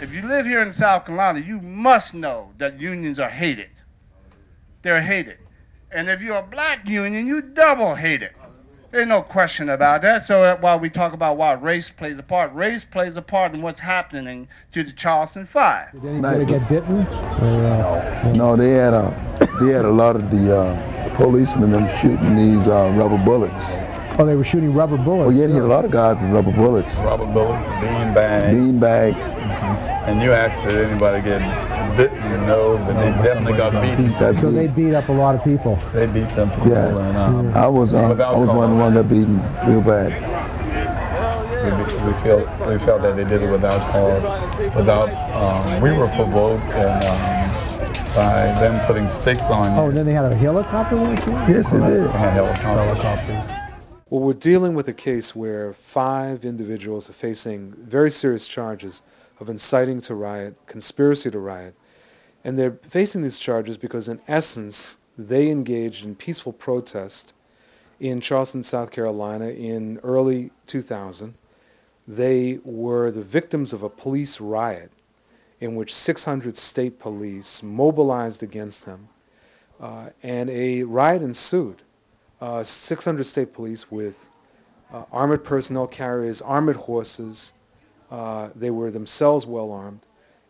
if you live here in South Carolina, you must know that unions are hated. They're hated. And if you're a black union, you double hated. There's no question about that. So while we talk about why race plays a part in what's happening to the Charleston Five. Did anybody get bitten? No, they had a lot of the policemen them shooting these rubber bullets. Oh, they were shooting rubber bullets. Oh yeah, they hit a lot of guys with rubber bullets. Rubber bullets, bean bags. Bean bags. And you asked did anybody get bitten? No, but they definitely got beaten. So they beat up a lot of people. They beat some people. Yeah. And, I was one of the ones that beat them real bad. We felt that they did it without cause, we were provoked and by them putting sticks on you. Oh, and then they had a helicopter with you? Yes, they did. They had helicopters. Well, we're dealing with a case where 5 individuals are facing very serious charges of inciting to riot, conspiracy to riot, and they're facing these charges because in essence they engaged in peaceful protest in Charleston, South Carolina in early 2000. They were the victims of a police riot in which 600 state police mobilized against them, and a riot ensued. 600 state police with armored personnel carriers, armored horses. They were themselves well armed,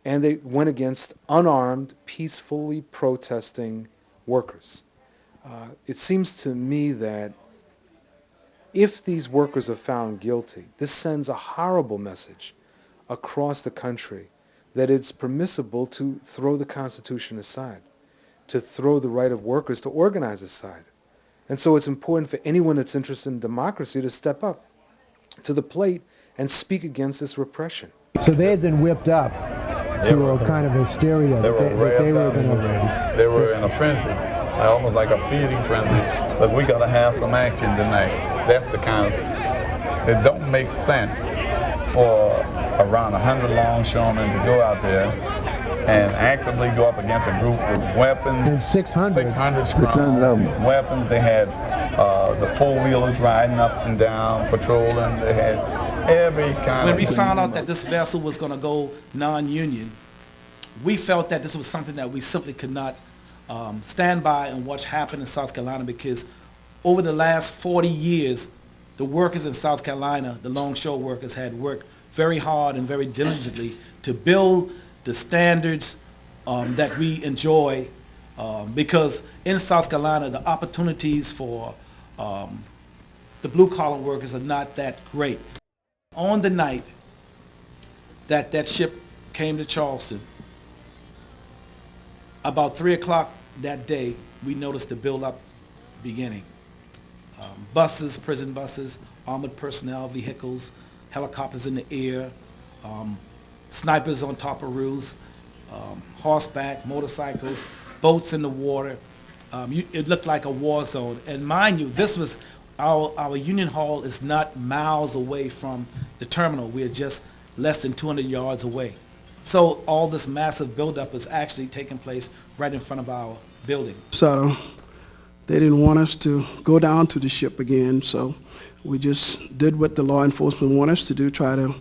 and they went against unarmed, peacefully protesting workers. It seems to me that if these workers are found guilty, this sends a horrible message across the country that it's permissible to throw the Constitution aside, to throw the right of workers to organize aside. And so it's important for anyone that's interested in democracy to step up to the plate and speak against this repression. So they had been whipped up to a kind of hysteria They that were in a frenzy, almost like a feeding frenzy. But we got to have some action tonight. That's the kind of, it don't make sense for around 100 longshoremen to go out there and actively go up against a group with weapons. And 600 strong weapons. They had the four-wheelers riding up and down, patrolling. They had every kind When of we found out that this vessel was going to go non-union, we felt that this was something that we simply could not stand by and watch happen in South Carolina, because over the last 40 years, the workers in South Carolina, the Longshore workers, had worked very hard and very diligently to build the standards that we enjoy, because in South Carolina, the opportunities for the blue-collar workers are not that great. On the night that that ship came to Charleston, about 3 o'clock that day, we noticed the build-up beginning. Buses, prison buses, armored personnel vehicles, helicopters in the air, snipers on top of roofs, horseback, motorcycles, boats in the water. It looked like a war zone. And mind you, this was our Union Hall is not miles away from the terminal. We're just less than 200 yards away. So all this massive buildup is actually taking place right in front of our building. So they didn't want us to go down to the ship again, so we just did what the law enforcement want us to do, try to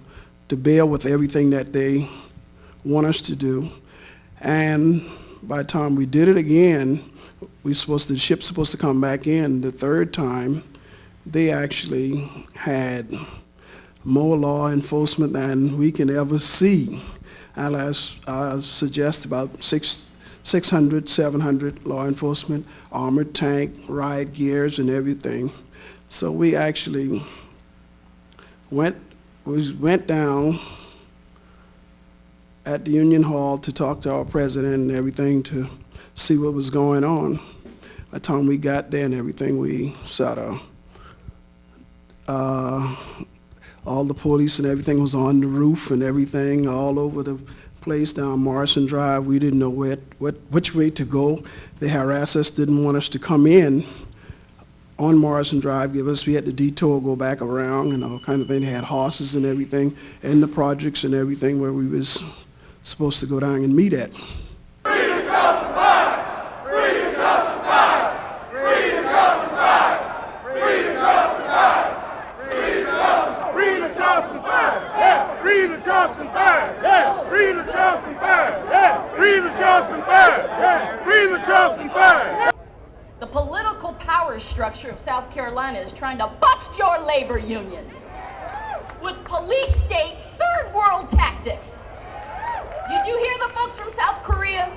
bear with everything that they want us to do. And by the time we did it again, the ship's supposed to come back in the third time. They actually had more law enforcement than we can ever see. I suggest about 600, 700 law enforcement, armored tank, riot gears, and everything. So we actually went down at the Union Hall to talk to our president and everything to see what was going on. By the time we got there and everything, we saw all the police and everything was on the roof and everything all over the place down Morrison Drive. We didn't know which way to go. They harassed us, didn't want us to come in on Morrison Drive, we had to detour, go back around and all kind of thing. They had horses and everything in the projects and everything where we was supposed to go down and meet at. Charleston Five! Yeah! Free the Charleston Five! Yeah! Free the Charleston Five! Free the Charleston Five! The political power structure of South Carolina is trying to bust your labor unions with police state third world tactics. Did you hear the folks from South Korea?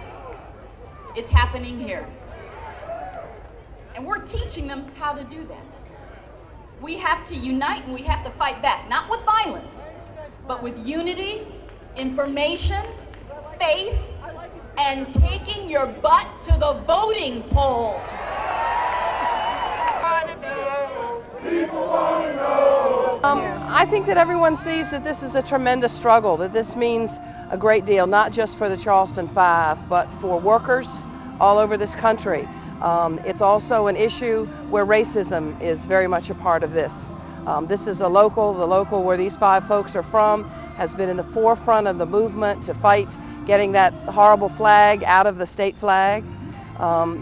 It's happening here. And we're teaching them how to do that. We have to unite and we have to fight back, not with violence, but with unity, information, faith, and taking your butt to the voting polls. I think that everyone sees that this is a tremendous struggle, that this means a great deal, not just for the Charleston Five, but for workers all over this country. It's also an issue where racism is very much a part of this. This is the local where these five folks are from has been in the forefront of the movement to fight getting that horrible flag out of the state flag.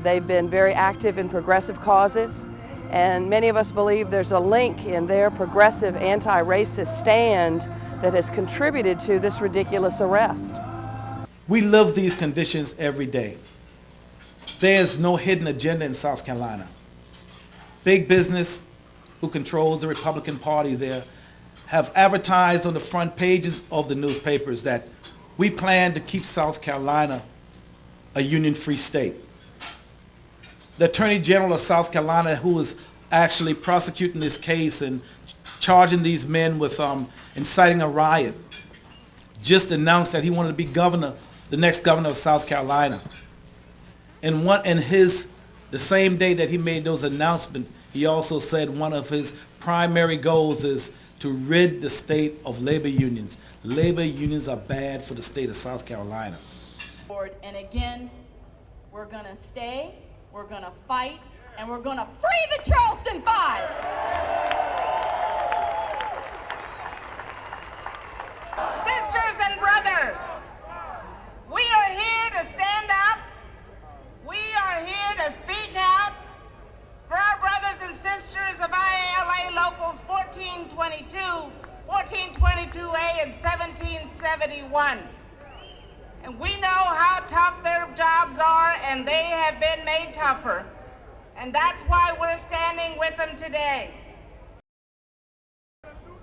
They've been very active in progressive causes, and many of us believe there's a link in their progressive anti-racist stand that has contributed to this ridiculous arrest. We live these conditions every day. There's no hidden agenda in South Carolina. Big business, who controls the Republican Party there, have advertised on the front pages of the newspapers that we plan to keep South Carolina a union-free state. The Attorney General of South Carolina, who is actually prosecuting this case and charging these men with inciting a riot, just announced that he wanted to be governor, the next governor of South Carolina. And the same day that he made those announcements, he also said one of his primary goals is to rid the state of labor unions. Labor unions are bad for the state of South Carolina. And again, we're going to stay, we're going to fight, and we're going to free the Charleston Five. Sisters and brothers, we are here to stand up. We are here to speak out for our brothers and sisters of ILA Locals 1422, 1422A, and 1771. And we know how tough their jobs are, and they have been made tougher. And that's why we're standing with them today.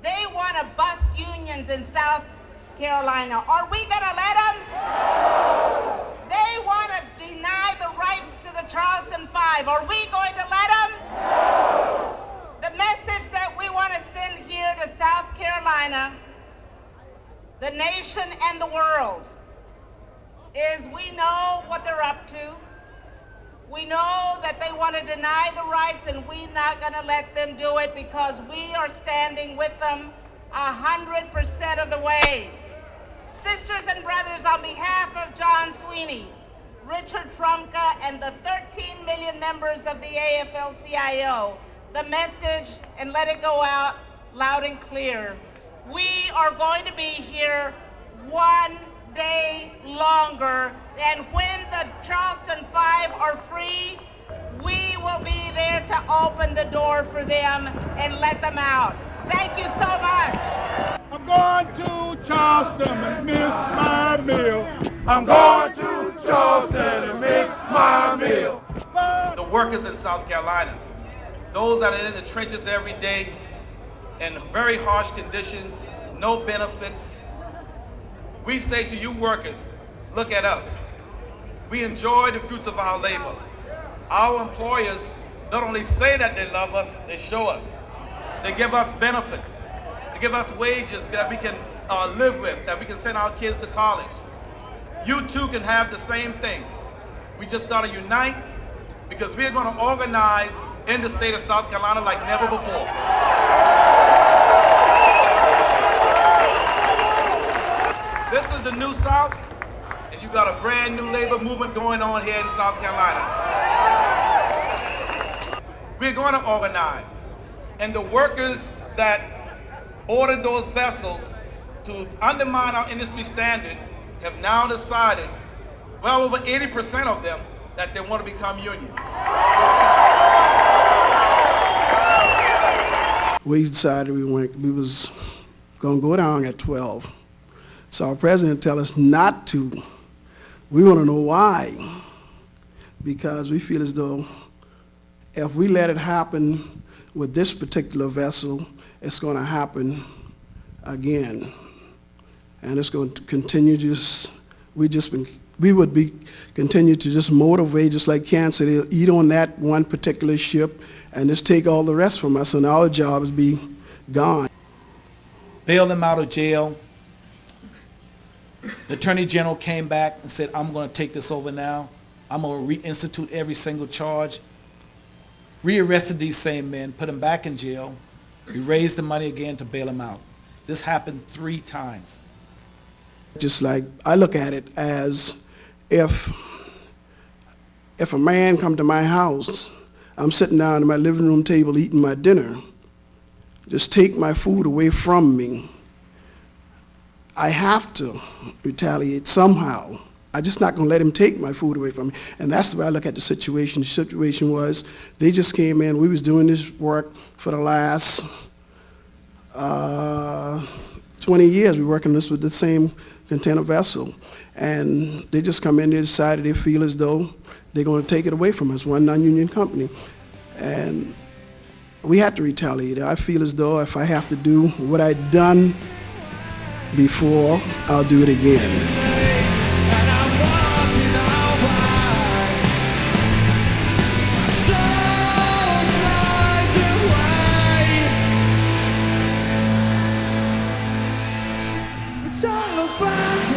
They want to bust unions in South Carolina. Are we going to let them? No. They want to deny the rights to the Charleston Five. Are we going to let them? No. The message that we want to send here to South Carolina, the nation and the world, is we know what they're up to. We know that they want to deny the rights, and we're not going to let them do it because we are standing with them 100% of the way. Sisters and brothers, on behalf of John Sweeney, Richard Trumka, and the 13 million members of the AFECIO, the message, and let it go out loud and clear. We are going to be here one day longer, and when the Charleston Five are free, we will be there to open the door for them and let them out. Thank you so much. I'm going to Charleston and miss my meal. I'm going to Charleston and miss my meal. The workers in South Carolina, those that are in the trenches every day in very harsh conditions, no benefits. We say to you workers, look at us. We enjoy the fruits of our labor. Our employers not only say that they love us, they show us. They give us benefits. They give us wages that we can live with, that we can send our kids to college. You too can have the same thing. We just got to unite because we're going to organize in the state of South Carolina like never before. This is the New South, and you got a brand new labor movement going on here in South Carolina. We're going to organize. And the workers that ordered those vessels to undermine our industry standard have now decided, well over 80% of them, that they want to become union. We decided we was going to go down at 12. So our president tell us not to. We want to know why. because we feel as though if we let it happen with this particular vessel, it's going to happen again. And it's going to continue we would be continue to just motivate, just like cancer, they'll eat on that one particular ship and just take all the rest from us, and our jobs be gone. Bailed him out of jail. The Attorney General came back and said, I'm going to take this over now. I'm going to reinstitute every single charge. Rearrested these same men, put them back in jail. We raised the money again to bail them out. This happened 3 times. Just like, I look at it as if a man come to my house, I'm sitting down at my living room table eating my dinner, just take my food away from me, I have to retaliate somehow. I'm just not going to let him take my food away from me. And that's the way I look at the situation. The situation was, they just came in, we was doing this work for the last 20 years. We're working this with the same container vessel. And they just come in, they decided they feel as though they're going to take it away from us, one non-union company. And we had to retaliate. I feel as though if I have to do what I'd done before, I'll do it again. It's all about